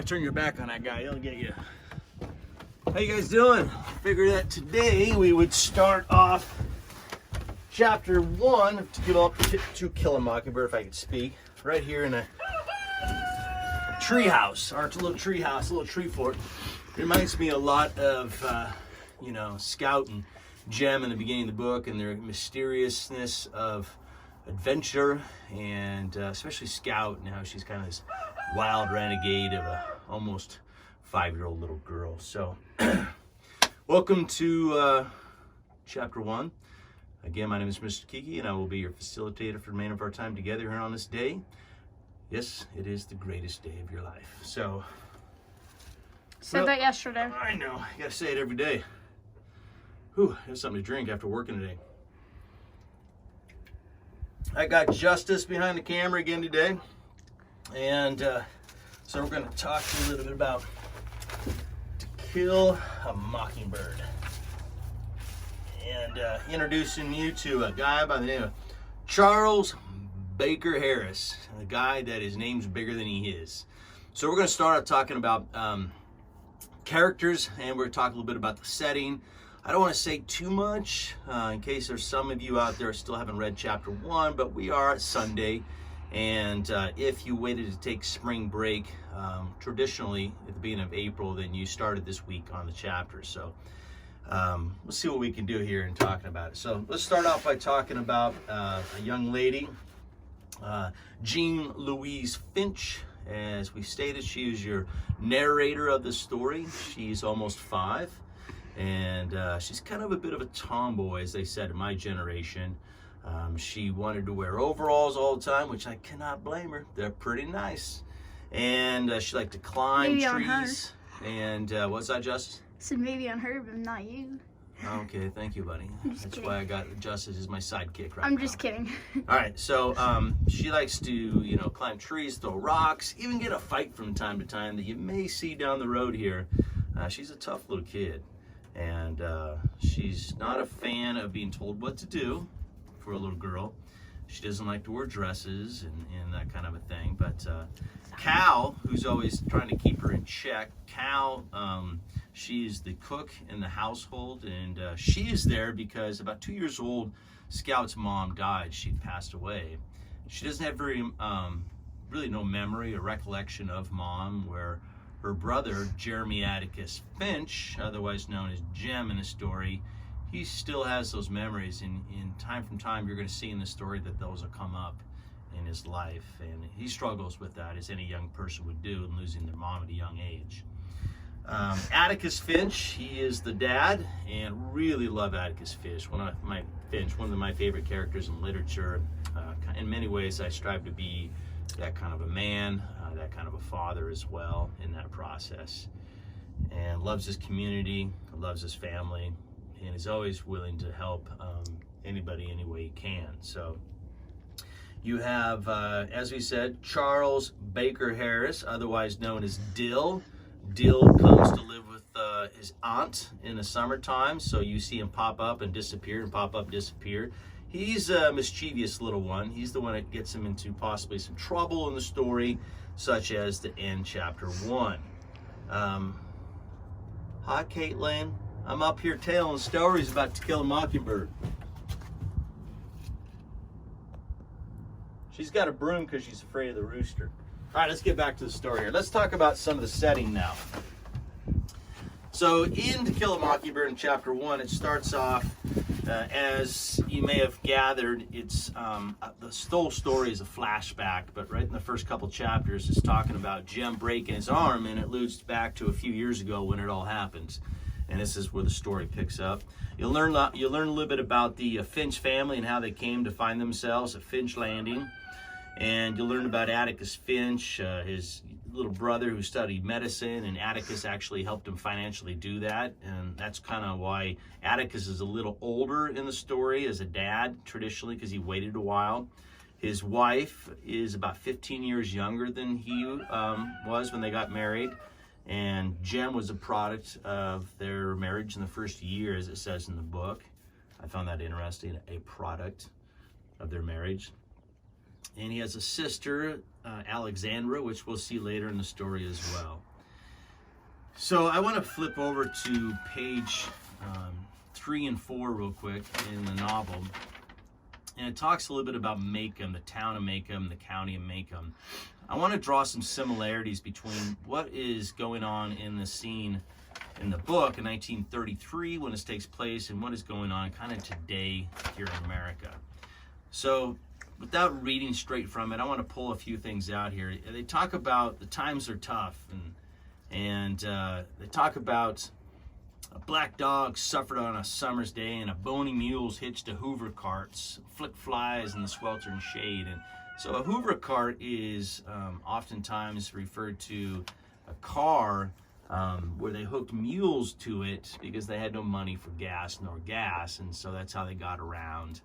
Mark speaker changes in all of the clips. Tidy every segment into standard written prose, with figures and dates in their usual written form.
Speaker 1: turn your back on that guy, he'll get you. How you guys doing? Figured that today we would start off chapter 1 of To Kill a Mockingbird, if I could speak, right here in a tree house, our little tree house, a little tree fort. It reminds me a lot of, Scout and Jem in the beginning of the book and their mysteriousness of adventure, and especially Scout and how she's kind of this wild renegade of a almost 5-year-old little girl. So welcome to chapter 1. Again, my name is Mr. Kiki, and I will be your facilitator for the remainder of our time together here on this day. Yes, it is the greatest day of your life. So
Speaker 2: Said that yesterday.
Speaker 1: I know, you gotta say it every day. Whew, I have something to drink after working today. I got Justice behind the camera again today, and so we're going to talk to you a little bit about To Kill a Mockingbird, and introducing you to a guy by the name of Charles Baker Harris, a guy that his name's bigger than he is. So we're going to start out talking about characters, and we're going to talk a little bit about the setting. I don't want to say too much in case there's some of you out there still haven't read chapter 1, but we are at Sunday, and if you waited to take spring break, traditionally at the beginning of April, then you started this week on the chapter. So let's see what we can do here in talking about it. So let's start off by talking about a young lady, Jean Louise Finch. As we stated, she is your narrator of the story. She's almost 5. And she's kind of a bit of a tomboy, as they said in my generation. She wanted to wear overalls all the time, which I cannot blame her. They're pretty nice. And she liked to climb trees. And what's that, Justice?
Speaker 2: I said maybe on her, but not you.
Speaker 1: Okay, thank you, buddy. That's
Speaker 2: kidding.
Speaker 1: why I got Justice as my sidekick right now.
Speaker 2: I'm just kidding.
Speaker 1: All right, so she likes to, climb trees, throw rocks, even get a fight from time to time that you may see down the road here. She's a tough little kid. And she's not a fan of being told what to do for a little girl. She doesn't like to wear dresses and that kind of a thing. But Cal, who's always trying to keep her in check, Cal, she's the cook in the household, and she is there because about 2 years old, Scout's mom died. She'd passed away. She doesn't have really no memory or recollection of mom, where her brother, Jeremy Atticus Finch, otherwise known as Jem in the story, he still has those memories, and time from time you're going to see in the story that those will come up in his life, and he struggles with that, as any young person would do, in losing their mom at a young age. Atticus Finch, he is the dad, and really love Atticus Finch, one of my favorite characters in literature. In many ways, I strive to be that kind of a man, that kind of a father as well in that process, and loves his community, loves his family, and is always willing to help anybody any way he can. So you have, as we said, Charles Baker Harris, otherwise known as Dill. Dill comes to live with his aunt in the summertime, so you see him pop up and disappear and pop up, disappear. He's a mischievous little one. He's the one that gets him into possibly some trouble in the story, such as the end chapter 1. Hi, Caitlin. I'm up here telling stories about To Kill a Mockingbird. She's got a broom because she's afraid of the rooster. All right, let's get back to the story here. Let's talk about some of the setting now. So in To Kill a Mockingbird in chapter 1, it starts off, as you may have gathered, it's the whole story is a flashback, but right in the first couple chapters, it's talking about Jem breaking his arm, and it alludes back to a few years ago when it all happens. And this is where the story picks up. You'll learn a little bit about the Finch family and how they came to find themselves at Finch Landing. And you'll learn about Atticus Finch, his little brother who studied medicine, and Atticus actually helped him financially do that. And that's kind of why Atticus is a little older in the story as a dad, traditionally, because he waited a while. His wife is about 15 years younger than he was when they got married. And Jem was a product of their marriage in the first year, as it says in the book. I found that interesting, a product of their marriage. And he has a sister, Alexandra, which we'll see later in the story as well. So I want to flip over to page 3 and 4 real quick in the novel. And it talks a little bit about Macomb, the town of Macomb, the county of Macomb. I want to draw some similarities between what is going on in the scene in the book in 1933 when this takes place and what is going on kind of today here in America. So without reading straight from it, I want to pull a few things out here. They talk about the times are tough, and they talk about a black dog suffered on a summer's day, and a bony mule's hitched to Hoover carts, flick flies in the sweltering shade. And so a Hoover cart is oftentimes referred to a car where they hooked mules to it because they had no money for gas nor gas, and so that's how they got around.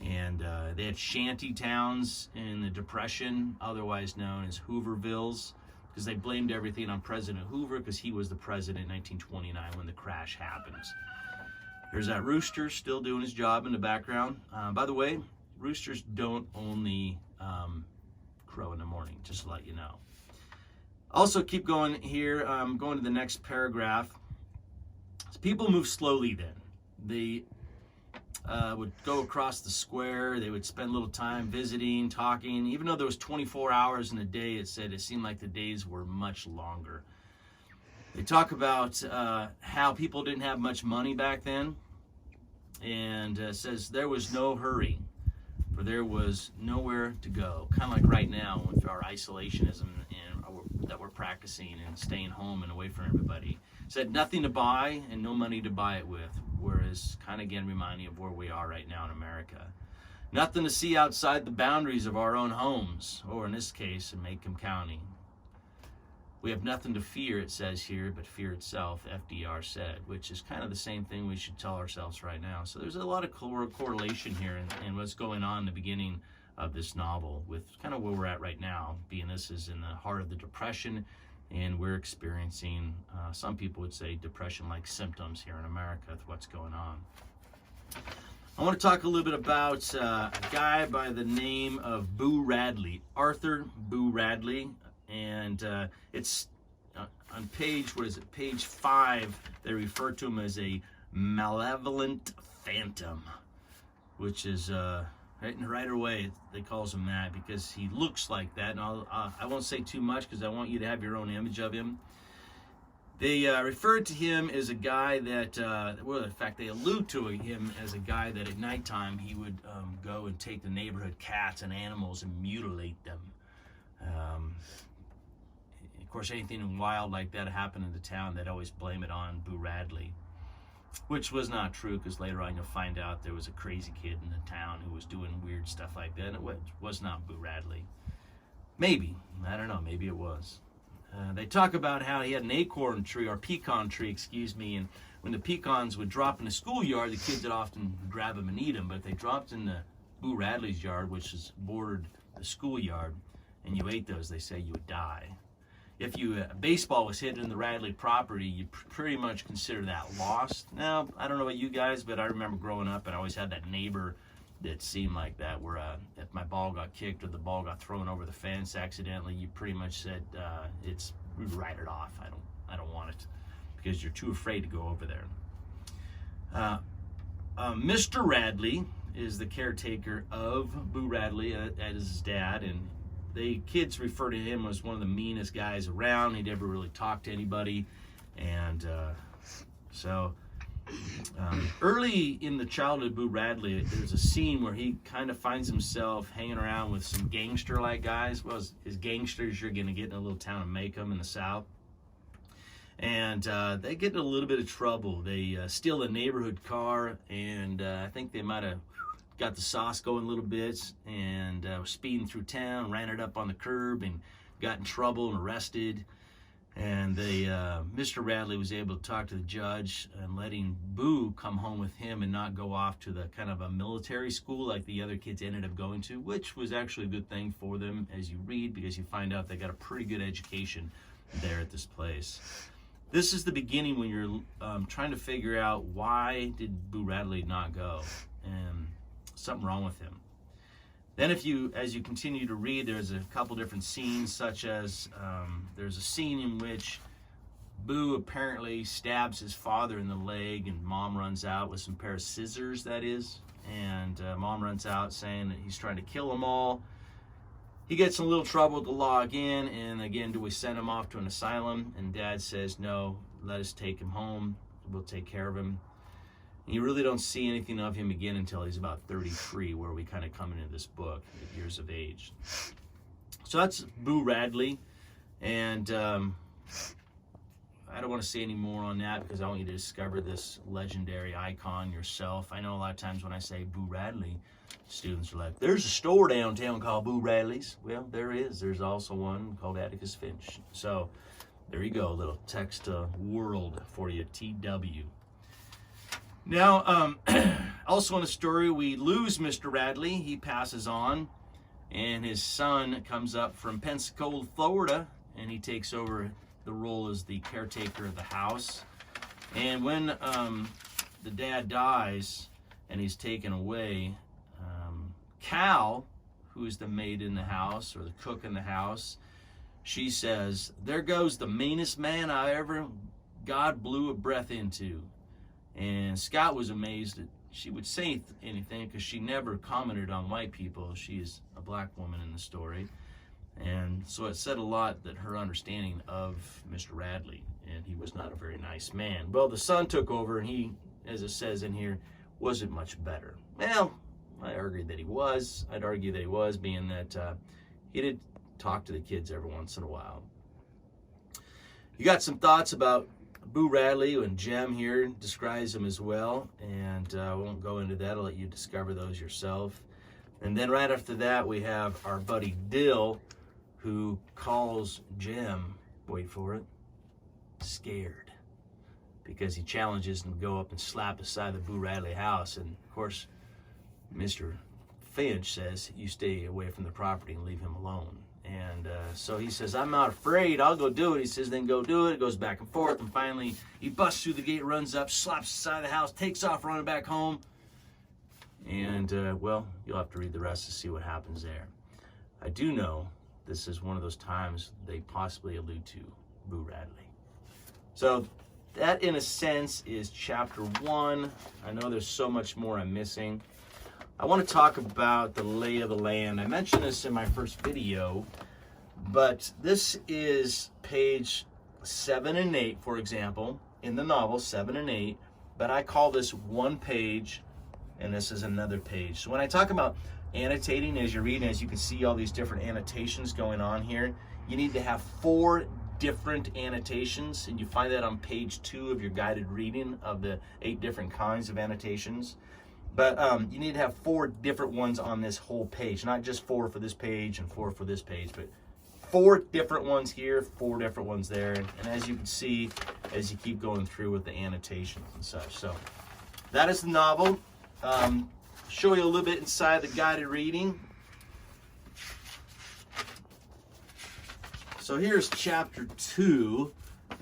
Speaker 1: And they had shanty towns in the Depression, otherwise known as Hoovervilles, because they blamed everything on President Hoover because he was the president in 1929 when the crash happened. There's that rooster still doing his job in the background. By the way, roosters don't only crow in the morning, just to let you know. Also, keep going here, going to the next paragraph. So people move slowly then. They would go across the square. They would spend a little time visiting, talking. Even though there was 24 hours in a day, it said it seemed like the days were much longer. They talk about how people didn't have much money back then, and says there was no hurry, for there was nowhere to go. Kind of like right now with our isolationism and that we're practicing and staying home and away from everybody. Said nothing to buy and no money to buy it with, whereas kind of again reminding of where we are right now in America. Nothing to see outside the boundaries of our own homes, or in this case, in Macomb County. We have nothing to fear, it says here, but fear itself, FDR said, which is kind of the same thing we should tell ourselves right now. So there's a lot of correlation here in what's going on in the beginning of this novel with kind of where we're at right now, being this is in the heart of the Depression, and we're experiencing, some people would say, depression-like symptoms here in America with what's going on. I want to talk a little bit about a guy by the name of Boo Radley, Arthur Boo Radley, and it's on page, page 5, they refer to him as a malevolent phantom, which is right away they calls him that because he looks like that. And I won't say too much because I want you to have your own image of him. They referred to him as a guy that, well, in fact, they allude to him as a guy that at nighttime he would go and take the neighborhood cats and animals and mutilate them. Of course, anything wild like that happened in the town, they'd always blame it on Boo Radley, which was not true because later on you'll find out there was a crazy kid in the town who was doing weird stuff like that, and it was not Boo Radley. Maybe, I don't know, maybe it was. They talk about how he had an acorn tree, or pecan tree, excuse me, and when the pecans would drop in the schoolyard, the kids would often grab them and eat them, but if they dropped in the Boo Radley's yard, which is bordered the schoolyard, and you ate those, they say you would die. If a baseball was hit in the Radley property, you pretty much consider that lost. Now, I don't know about you guys, but I remember growing up and I always had that neighbor that seemed like that, where if my ball got kicked or the ball got thrown over the fence accidentally, you pretty much said we write it off. I don't want it, because you're too afraid to go over there. Mr. Radley is the caretaker of Boo Radley as his dad, and the kids refer to him as one of the meanest guys around. He never really talked to anybody. And early in the childhood of Boo Radley, there's a scene where he kind of finds himself hanging around with some gangster-like guys. Well, as gangsters you're going to get in a little town of Macomb in the South. And they get in a little bit of trouble. They steal a neighborhood car, and I think they might have got the sauce going a little bit, and was speeding through town, ran it up on the curb, and got in trouble and arrested. And Mr. Radley was able to talk to the judge and letting Boo come home with him and not go off to the kind of a military school like the other kids ended up going to, which was actually a good thing for them as you read, because you find out they got a pretty good education there at this place. This is the beginning when you're trying to figure out why did Boo Radley not go, and something wrong with him. Then as you continue to read, there's a couple different scenes, such as there's a scene in which Boo apparently stabs his father in the leg, and Mom runs out with some pair of scissors, that is. And Mom runs out saying that he's trying to kill them all. He gets in a little trouble to log in, and again, do we send him off to an asylum? And Dad says, no, let us take him home. We'll take care of him. And you really don't see anything of him again until he's about 33, where we kind of come into this book at years of age. So that's Boo Radley. And I don't want to say any more on that because I want you to discover this legendary icon yourself. I know a lot of times when I say Boo Radley, students are like, there's a store downtown called Boo Radley's. Well, there is. There's also one called Atticus Finch. So there you go, a little text world for you, TW. Now, also in the story, we lose Mr. Radley. He passes on, and his son comes up from Pensacola, Florida, and he takes over the role as the caretaker of the house. And when the dad dies and he's taken away, Cal, who is the maid in the house or the cook in the house, she says, there goes the meanest man God blew a breath into. And Scott was amazed that she would say anything because she never commented on white people. She is a black woman in the story. And so it said a lot that her understanding of Mr. Radley, and he was not a very nice man. Well, the son took over, and he, as it says in here, wasn't much better. Well, I argued that he was. I'd argue that he was, being that he did talk to the kids every once in a while. You got some thoughts about Boo Radley, and Jem here describes him as well, and I won't go into that. I'll let you discover those yourself. And then right after that, we have our buddy Dill, who calls Jem, wait for it, scared, because he challenges him to go up and slap aside the Boo Radley house. And of course, Mr. Finch says, you stay away from the property and leave him alone. And so he says, I'm not afraid, I'll go do it. He says, then go do it. It goes back and forth, and finally he busts through the gate, runs up, slaps aside the house, takes off running back home. And well, you'll have to read the rest to see what happens there. I do know this is one of those times they possibly allude to Boo Radley. So that, in a sense, is chapter 1. I know there's so much more I'm missing. I want to talk about the lay of the land. I mentioned this in my first video, but this is page 7 and 8, for example, in the novel, 7 and 8, but I call this one page, and this is another page. So when I talk about annotating as you're reading, as you can see all these different annotations going on here, you need to have 4 different annotations, and you find that on page 2 of your guided reading of the 8 different kinds of annotations. But you need to have 4 different ones on this whole page, not just 4 for this page and 4 for this page, but 4 different ones here, 4 different ones there. And as you can see, as you keep going through with the annotations and such. So that is the novel. Show you a little bit inside the guided reading. So here's chapter 2,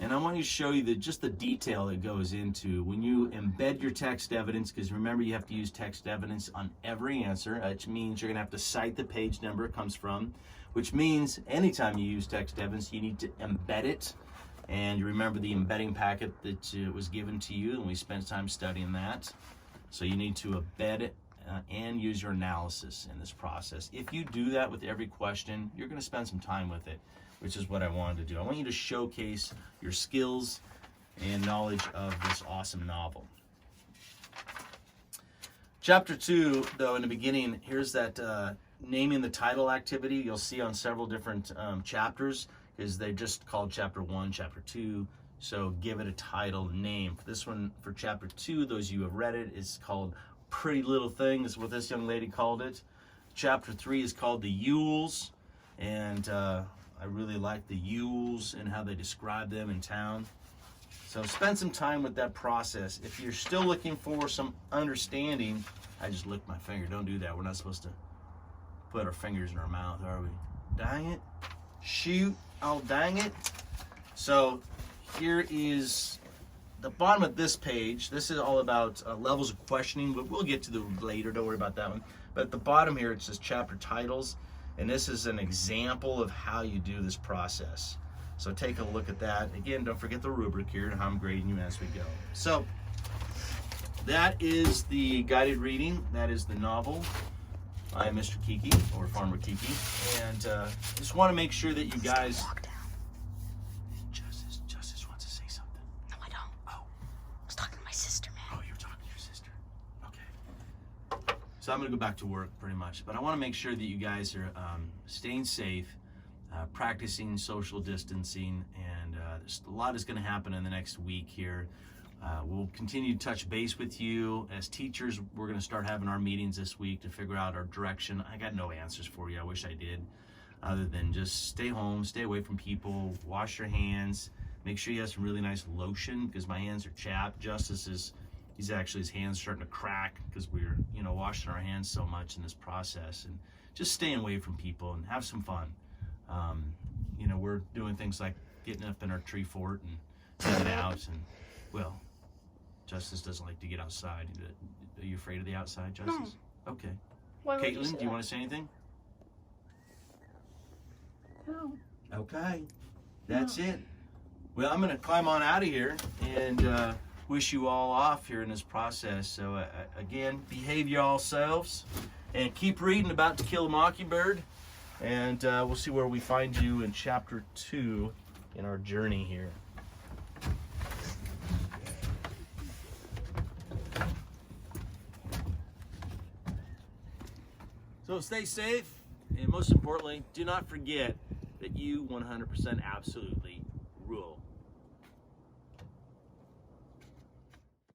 Speaker 1: and I want to show you just the detail that goes into when you embed your text evidence, because remember, you have to use text evidence on every answer, which means you're going to have to cite the page number it comes from, which means anytime you use text evidence, you need to embed it. And you remember the embedding packet that was given to you, and we spent time studying that. So you need to embed it and use your analysis in this process. If you do that with every question, you're going to spend some time with it, which is what I wanted to do. I want you to showcase your skills and knowledge of this awesome novel. Chapter 2, though, in the beginning, here's that naming the title activity you'll see on several different chapters, because they're just called chapter 1, chapter 2. So give it a title, name. For this one, for chapter 2, those of you who have read it, it's called Pretty Little Thing, is what this young lady called it. Chapter 3 is called The Yules, and I really like the Yules and how they describe them in town. So spend some time with that process. If you're still looking for some understanding, I just licked my finger. Don't do that. We're not supposed to put our fingers in our mouth, are we? Dang it. Shoot. Oh, dang it. So here is the bottom of this page. This is all about levels of questioning, but we'll get to the later. Don't worry about that one. But at the bottom here, it says chapter titles. And this is an example of how you do this process. So take a look at that. Again, don't forget the rubric here and how I'm grading you as we go. So that is the guided reading. That is the novel by Mr. Kiki, or Farmer Kiki. And just want to make sure that you guys... Justice wants to say something.
Speaker 2: No, I don't.
Speaker 1: Oh.
Speaker 2: I was talking to my sister, man.
Speaker 1: Oh, you're talking to your sister. Okay. So I'm going to go back to work pretty much. But I want to make sure that you guys are staying safe, practicing social distancing, and a lot is going to happen in the next week here. We'll continue to touch base with you. As teachers, we're going to start having our meetings this week to figure out our direction. I got no answers for you. I wish I did, other than just stay home, stay away from people, wash your hands, make sure you have some really nice lotion, because my hands are chapped. He's actually, his hands starting to crack because we're, washing our hands so much in this process, and just staying away from people and have some fun. We're doing things like getting up in our tree fort and hanging out, and, well, Justice doesn't like to get outside. Are you afraid of the outside, Justice? No. Okay. Caitlin, do you want to say anything?
Speaker 2: No.
Speaker 1: Okay. That's it. Well, I'm going to climb on out of here and wish you all off here in this process. So, again, behave yourselves and keep reading about To Kill a Mockingbird. And we'll see where we find you in chapter 2 in our journey here. So stay safe, and most importantly, do not forget that you 100% absolutely